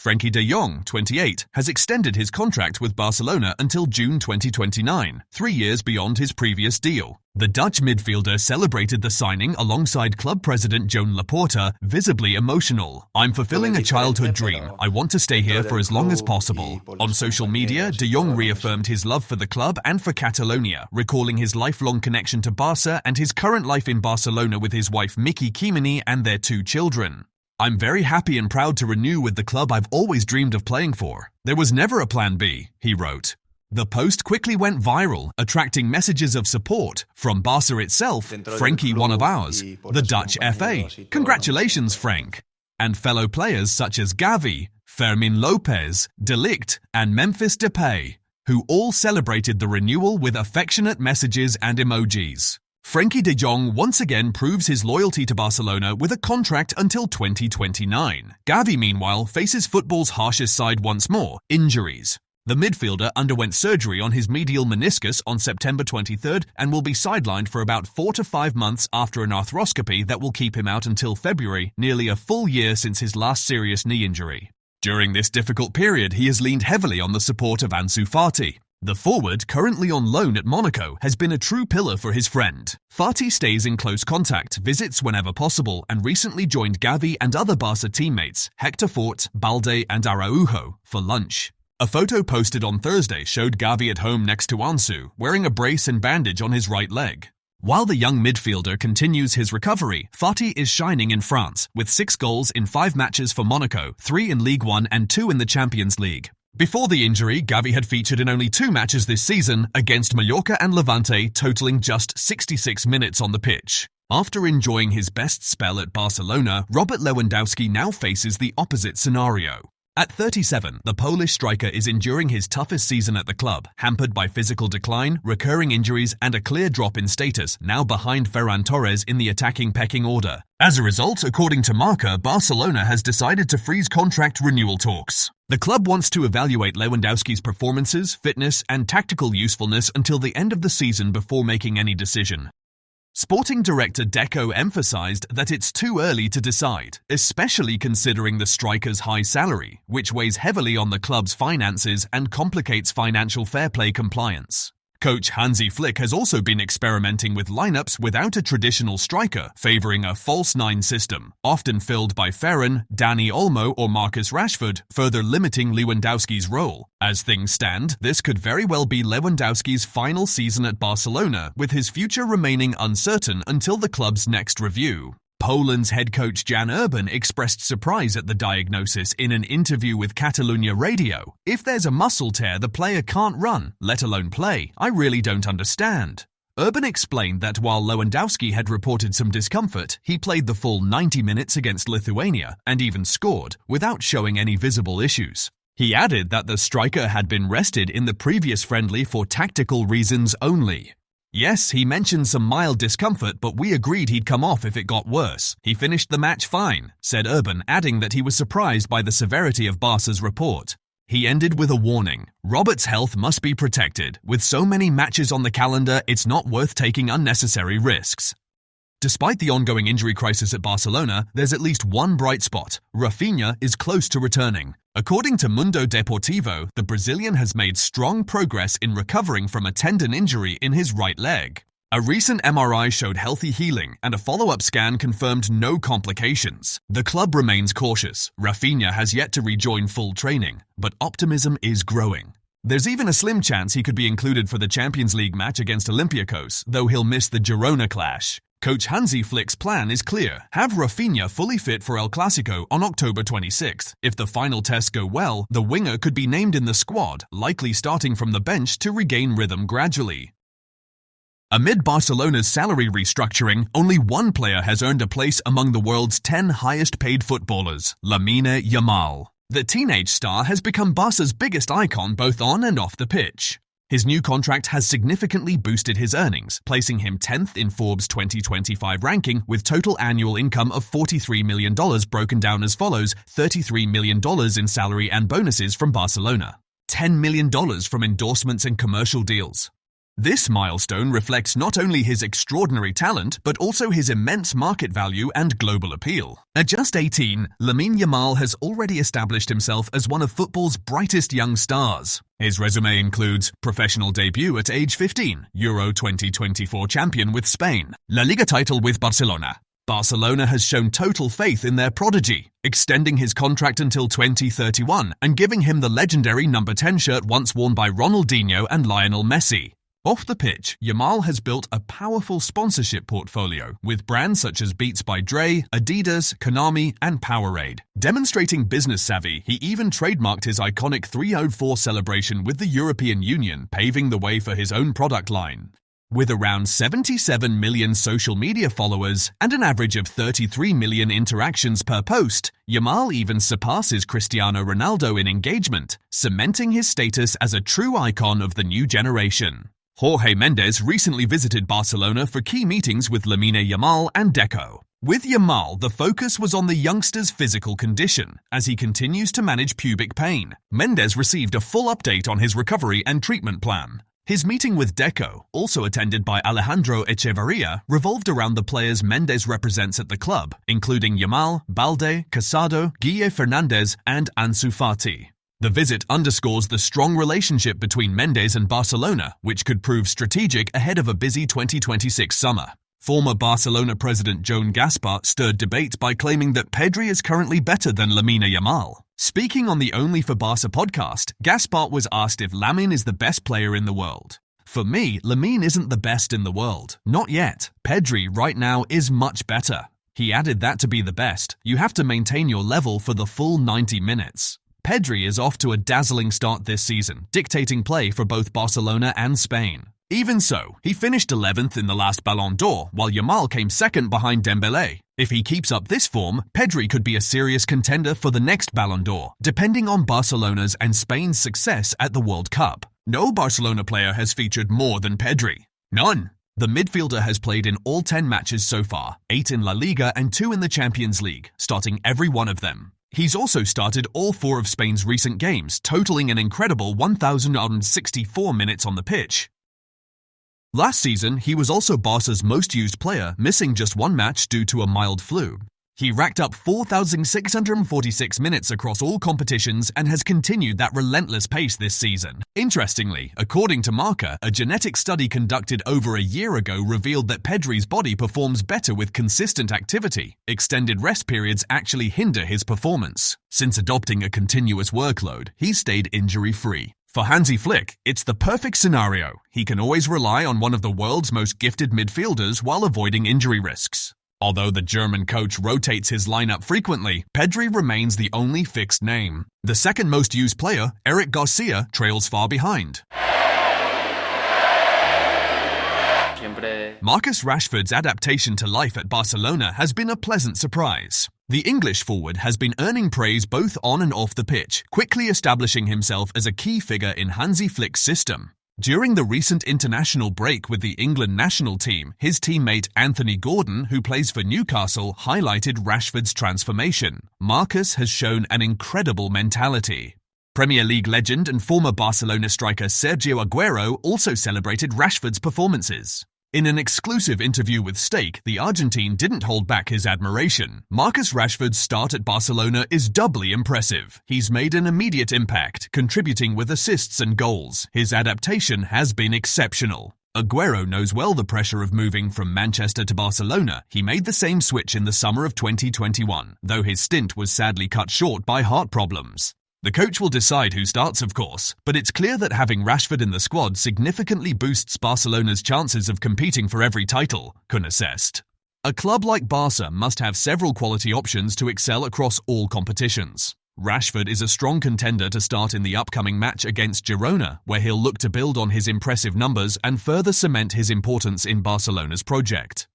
Frenkie de Jong, 28, has extended his contract with Barcelona until June 2029, 3 years beyond his previous deal. The Dutch midfielder celebrated the signing alongside club president Joan Laporta, visibly emotional. "I'm fulfilling a childhood dream. I want to stay here for as long as possible." On social media, de Jong reaffirmed his love for the club and for Catalonia, recalling his lifelong connection to Barca and his current life in Barcelona with his wife Miki Kimini and their 2 children. "I'm very happy and proud to renew with the club I've always dreamed of playing for. There was never a plan B," he wrote. The post quickly went viral, attracting messages of support from Barca itself, "Frenkie, one of ours," the Dutch FA, "Congratulations, Frank," and fellow players such as Gavi, Fermin Lopez, De Ligt, and Memphis Depay, who all celebrated the renewal with affectionate messages and emojis. Frenkie de Jong once again proves his loyalty to Barcelona with a contract until 2029. Gavi, meanwhile, faces football's harshest side once more, injuries. The midfielder underwent surgery on his medial meniscus on September 23rd and will be sidelined for about 4 to 5 months after an arthroscopy that will keep him out until February, nearly a full year since his last serious knee injury. During this difficult period, he has leaned heavily on the support of Ansu Fati. The forward, currently on loan at Monaco, has been a true pillar for his friend. Fati stays in close contact, visits whenever possible, and recently joined Gavi and other Barca teammates, Hector Fort, Balde and Araujo, for lunch. A photo posted on Thursday showed Gavi at home next to Ansu, wearing a brace and bandage on his right leg. While the young midfielder continues his recovery, Fati is shining in France, with 6 goals in 5 matches for Monaco, 3 in Ligue 1 and 2 in the Champions League. Before the injury, Gavi had featured in only 2 matches this season, against Mallorca and Levante, totaling just 66 minutes on the pitch. After enjoying his best spell at Barcelona, Robert Lewandowski now faces the opposite scenario. At 37, the Polish striker is enduring his toughest season at the club, hampered by physical decline, recurring injuries, and a clear drop in status, now behind Ferran Torres in the attacking pecking order. As a result, according to Marca, Barcelona has decided to freeze contract renewal talks. The club wants to evaluate Lewandowski's performances, fitness, and tactical usefulness until the end of the season before making any decision. Sporting director Deco emphasized that it's too early to decide, especially considering the striker's high salary, which weighs heavily on the club's finances and complicates financial fair play compliance. Coach Hansi Flick has also been experimenting with lineups without a traditional striker, favoring a false 9 system, often filled by Ferran, Dani Olmo or Marcus Rashford, further limiting Lewandowski's role. As things stand, this could very well be Lewandowski's final season at Barcelona, with his future remaining uncertain until the club's next review. Poland's head coach Jan Urban expressed surprise at the diagnosis in an interview with Catalunya Radio. "If there's a muscle tear, the player can't run, let alone play. I really don't understand." Urban explained that while Lewandowski had reported some discomfort, he played the full 90 minutes against Lithuania and even scored, without showing any visible issues. He added that the striker had been rested in the previous friendly for tactical reasons only. "Yes, he mentioned some mild discomfort, but we agreed he'd come off if it got worse. He finished the match fine," said Urban, adding that he was surprised by the severity of Barca's report. He ended with a warning. "Robert's health must be protected. With so many matches on the calendar, it's not worth taking unnecessary risks." Despite the ongoing injury crisis at Barcelona, there's at least one bright spot. Raphinha is close to returning. According to Mundo Deportivo, the Brazilian has made strong progress in recovering from a tendon injury in his right leg. A recent MRI showed healthy healing, and a follow-up scan confirmed no complications. The club remains cautious. Raphinha has yet to rejoin full training, but optimism is growing. There's even a slim chance he could be included for the Champions League match against Olympiacos, though he'll miss the Girona clash. Coach Hansi Flick's plan is clear. Have Raphinha fully fit for El Clasico on October 26th. If the final tests go well, the winger could be named in the squad, likely starting from the bench to regain rhythm gradually. Amid Barcelona's salary restructuring, only one player has earned a place among the world's 10 highest-paid footballers, Lamine Yamal. The teenage star has become Barca's biggest icon both on and off the pitch. His new contract has significantly boosted his earnings, placing him 10th in Forbes' 2025 ranking with total annual income of $43 million broken down as follows: $33 million in salary and bonuses from Barcelona, $10 million from endorsements and commercial deals, This milestone reflects not only his extraordinary talent, but also his immense market value and global appeal. At just 18, Lamine Yamal has already established himself as one of football's brightest young stars. His resume includes professional debut at age 15, Euro 2024 champion with Spain, La Liga title with Barcelona. Barcelona has shown total faith in their prodigy, extending his contract until 2031 and giving him the legendary number 10 shirt once worn by Ronaldinho and Lionel Messi. Off the pitch, Yamal has built a powerful sponsorship portfolio with brands such as Beats by Dre, Adidas, Konami, and Powerade. Demonstrating business savvy, he even trademarked his iconic 304 celebration with the European Union, paving the way for his own product line. With around 77 million social media followers and an average of 33 million interactions per post, Yamal even surpasses Cristiano Ronaldo in engagement, cementing his status as a true icon of the new generation. Jorge Mendes recently visited Barcelona for key meetings with Lamine Yamal and Deco. With Yamal, the focus was on the youngster's physical condition, as he continues to manage pubic pain. Mendes received a full update on his recovery and treatment plan. His meeting with Deco, also attended by Alejandro Echeverria, revolved around the players Mendes represents at the club, including Yamal, Balde, Casado, Guille Fernandez, and Ansu Fati. The visit underscores the strong relationship between Mendes and Barcelona, which could prove strategic ahead of a busy 2026 summer. Former Barcelona president Joan Gaspar stirred debate by claiming that Pedri is currently better than Lamine Yamal. Speaking on the Only for Barca podcast, Gaspar was asked if Lamine is the best player in the world. For me, Lamine isn't the best in the world. Not yet. Pedri right now is much better. He added that to be the best, you have to maintain your level for the full 90 minutes. Pedri is off to a dazzling start this season, dictating play for both Barcelona and Spain. Even so, he finished 11th in the last Ballon d'Or, while Yamal came second behind Dembélé. If he keeps up this form, Pedri could be a serious contender for the next Ballon d'Or, depending on Barcelona's and Spain's success at the World Cup. No Barcelona player has featured more than Pedri. None. The midfielder has played in all 10 matches so far, 8 in La Liga and 2 in the Champions League, starting every one of them. He's also started all 4 of Spain's recent games, totaling an incredible 1,064 minutes on the pitch. Last season, he was also Barca's most used player, missing just 1 match due to a mild flu. He racked up 4,646 minutes across all competitions and has continued that relentless pace this season. Interestingly, according to Marca, a genetic study conducted over a year ago revealed that Pedri's body performs better with consistent activity. Extended rest periods actually hinder his performance. Since adopting a continuous workload, he's stayed injury-free. For Hansi Flick, it's the perfect scenario. He can always rely on one of the world's most gifted midfielders while avoiding injury risks. Although the German coach rotates his lineup frequently, Pedri remains the only fixed name. The second most used player, Eric Garcia, trails far behind. Marcus Rashford's adaptation to life at Barcelona has been a pleasant surprise. The English forward has been earning praise both on and off the pitch, quickly establishing himself as a key figure in Hansi Flick's system. During the recent international break with the England national team, his teammate Anthony Gordon, who plays for Newcastle, highlighted Rashford's transformation. Marcus has shown an incredible mentality. Premier League legend and former Barcelona striker Sergio Agüero also celebrated Rashford's performances. In an exclusive interview with Stake, the Argentine didn't hold back his admiration. Marcus Rashford's start at Barcelona is doubly impressive. He's made an immediate impact, contributing with assists and goals. His adaptation has been exceptional. Agüero knows well the pressure of moving from Manchester to Barcelona. He made the same switch in the summer of 2021, though his stint was sadly cut short by heart problems. The coach will decide who starts, of course, but it's clear that having Rashford in the squad significantly boosts Barcelona's chances of competing for every title, Kun assessed. A club like Barca must have several quality options to excel across all competitions. Rashford is a strong contender to start in the upcoming match against Girona, where he'll look to build on his impressive numbers and further cement his importance in Barcelona's project.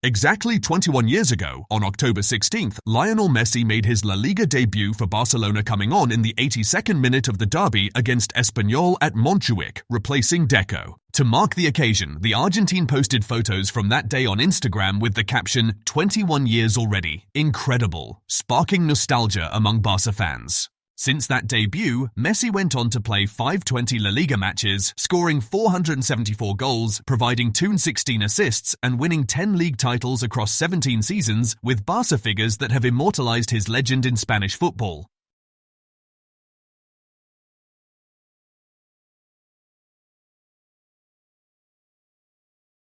Exactly 21 years ago, on October 16th, Lionel Messi made his La Liga debut for Barcelona, coming on in the 82nd minute of the derby against Espanyol at Montjuic, replacing Deco. To mark the occasion, the Argentine posted photos from that day on Instagram with the caption, "21 years already. Incredible," sparking nostalgia among Barca fans. Since that debut, Messi went on to play 520 La Liga matches, scoring 474 goals, providing 216 assists, and winning 10 league titles across 17 seasons, with Barca figures that have immortalized his legend in Spanish football.